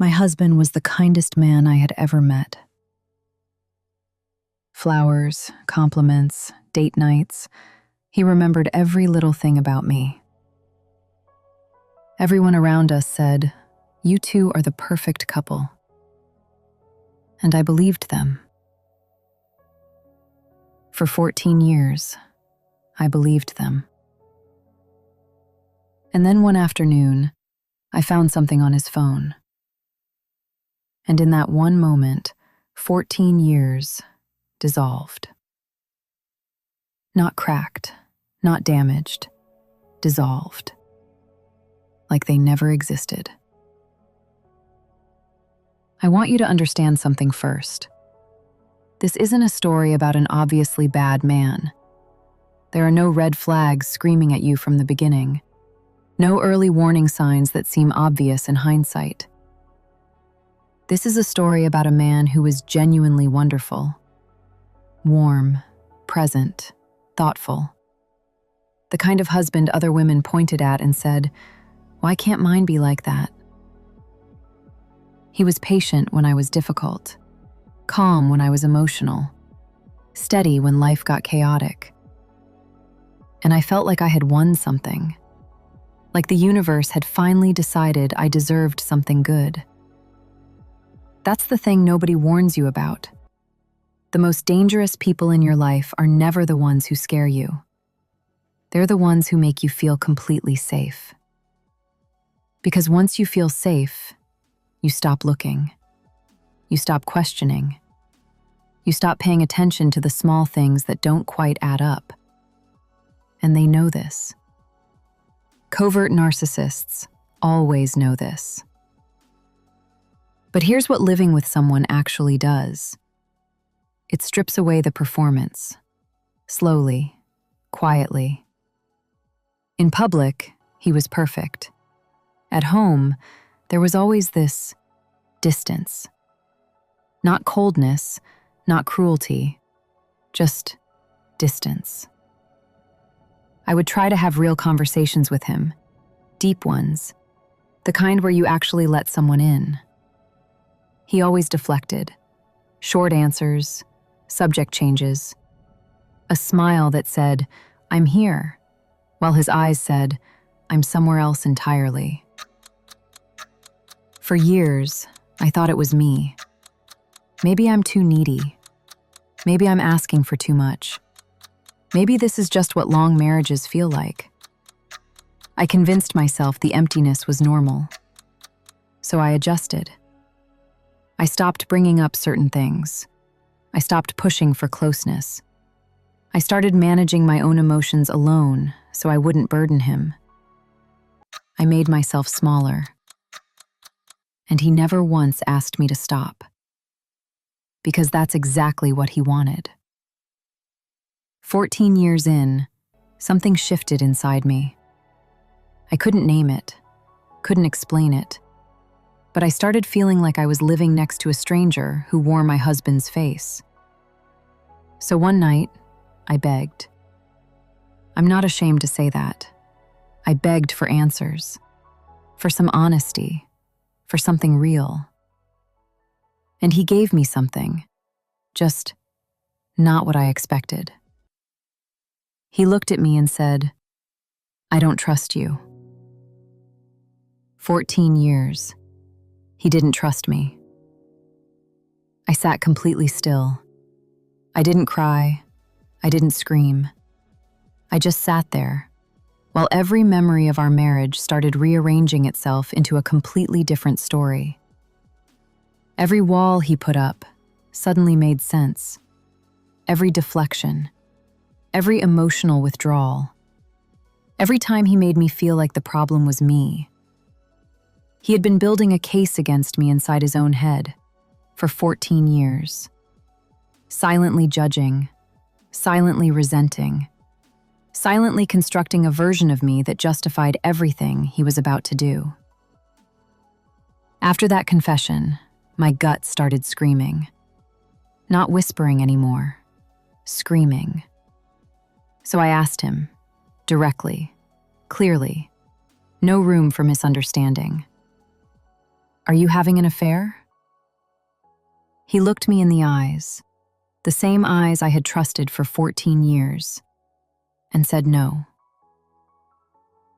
My husband was the kindest man I had ever met. Flowers, compliments, date nights. He remembered every little thing about me. Everyone around us said, "You two are the perfect couple." And I believed them. For 14 years, I believed them. And then one afternoon, I found something on his phone. And in that one moment, 14 years dissolved. Not cracked, not damaged, dissolved. Like they never existed. I want you to understand something first. This isn't a story about an obviously bad man. There are no red flags screaming at you from the beginning. No early warning signs that seem obvious in hindsight. This is a story about a man who was genuinely wonderful. Warm, present, thoughtful. The kind of husband other women pointed at and said, "Why can't mine be like that?" He was patient when I was difficult, calm when I was emotional, steady when life got chaotic. And I felt like I had won something, like the universe had finally decided I deserved something good. That's the thing nobody warns you about. The most dangerous people in your life are never the ones who scare you. They're the ones who make you feel completely safe. Because once you feel safe, you stop looking. You stop questioning. You stop paying attention to the small things that don't quite add up. And they know this. Covert narcissists always know this. But here's what living with someone actually does. It strips away the performance, slowly, quietly. In public, he was perfect. At home, there was always this distance. Not coldness, not cruelty, just distance. I would try to have real conversations with him, deep ones, the kind where you actually let someone in. He always deflected. Short answers, subject changes. A smile that said, "I'm here," while his eyes said, "I'm somewhere else entirely." For years, I thought it was me. Maybe I'm too needy. Maybe I'm asking for too much. Maybe this is just what long marriages feel like. I convinced myself the emptiness was normal. So I adjusted. I stopped bringing up certain things. I stopped pushing for closeness. I started managing my own emotions alone so I wouldn't burden him. I made myself smaller. And he never once asked me to stop. Because that's exactly what he wanted. 14 years in, something shifted inside me. I couldn't name it, couldn't explain it, but I started feeling like I was living next to a stranger who wore my husband's face. So one night, I begged. I'm not ashamed to say that. I begged for answers, for some honesty, for something real. And he gave me something, just not what I expected. He looked at me and said, "I don't trust you." 14 years. He didn't trust me. I sat completely still. I didn't cry. I didn't scream. I just sat there, while every memory of our marriage started rearranging itself into a completely different story. Every wall he put up suddenly made sense. Every deflection, every emotional withdrawal, every time he made me feel like the problem was me. He had been building a case against me inside his own head for 14 years, silently judging, silently resenting, silently constructing a version of me that justified everything he was about to do. After that confession, my gut started screaming. Not whispering anymore, screaming. So I asked him, directly, clearly, no room for misunderstanding. Are you having an affair? He looked me in the eyes, the same eyes I had trusted for 14 years, and said no.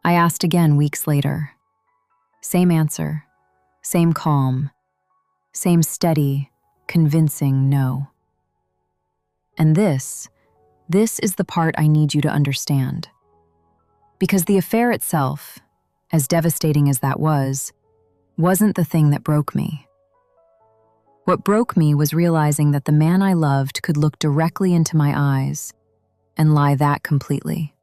I asked again weeks later. Same answer, same calm, same steady, convincing no. And this is the part I need you to understand. Because the affair itself, as devastating as that was, wasn't the thing that broke me. What broke me was realizing that the man I loved could look directly into my eyes and lie that completely.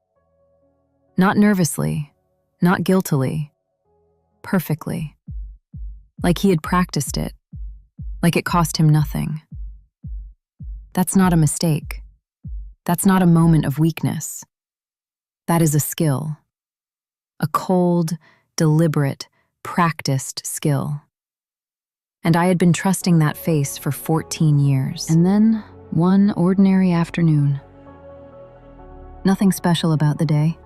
Not nervously, not guiltily, perfectly. Like he had practiced it, like it cost him nothing. That's not a mistake. That's not a moment of weakness. That is a skill. A cold, deliberate, practiced skill. And I had been trusting that face for 14 years. And then, one ordinary afternoon. Nothing special about the day.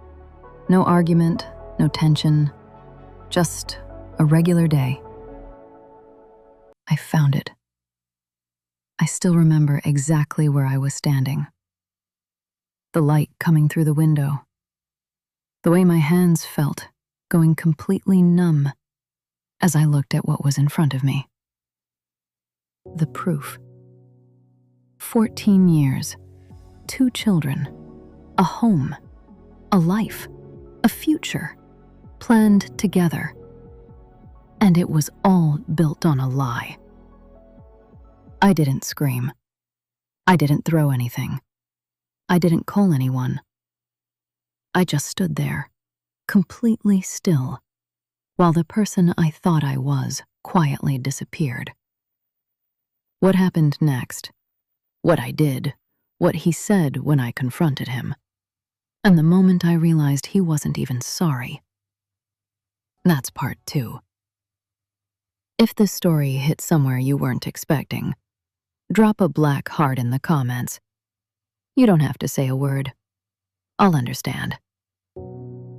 No argument, no tension. Just a regular day. I found it. I still remember exactly where I was standing. The light coming through the window. The way my hands felt, going completely numb as I looked at what was in front of me. The proof. 14 years, 2 children, a home, a life, a future, planned together. And it was all built on a lie. I didn't scream. I didn't throw anything. I didn't call anyone. I just stood there, completely still, while the person I thought I was quietly disappeared. What happened next? What I did, what he said when I confronted him, and the moment I realized he wasn't even sorry. That's part 2. If this story hit somewhere you weren't expecting, drop a black heart in the comments. You don't have to say a word. I'll understand.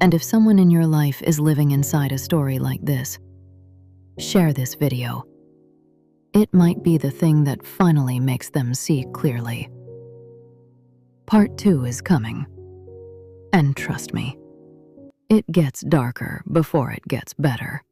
And if someone in your life is living inside a story like this, share this video. It might be the thing that finally makes them see clearly. Part 2 is coming. And trust me, it gets darker before it gets better.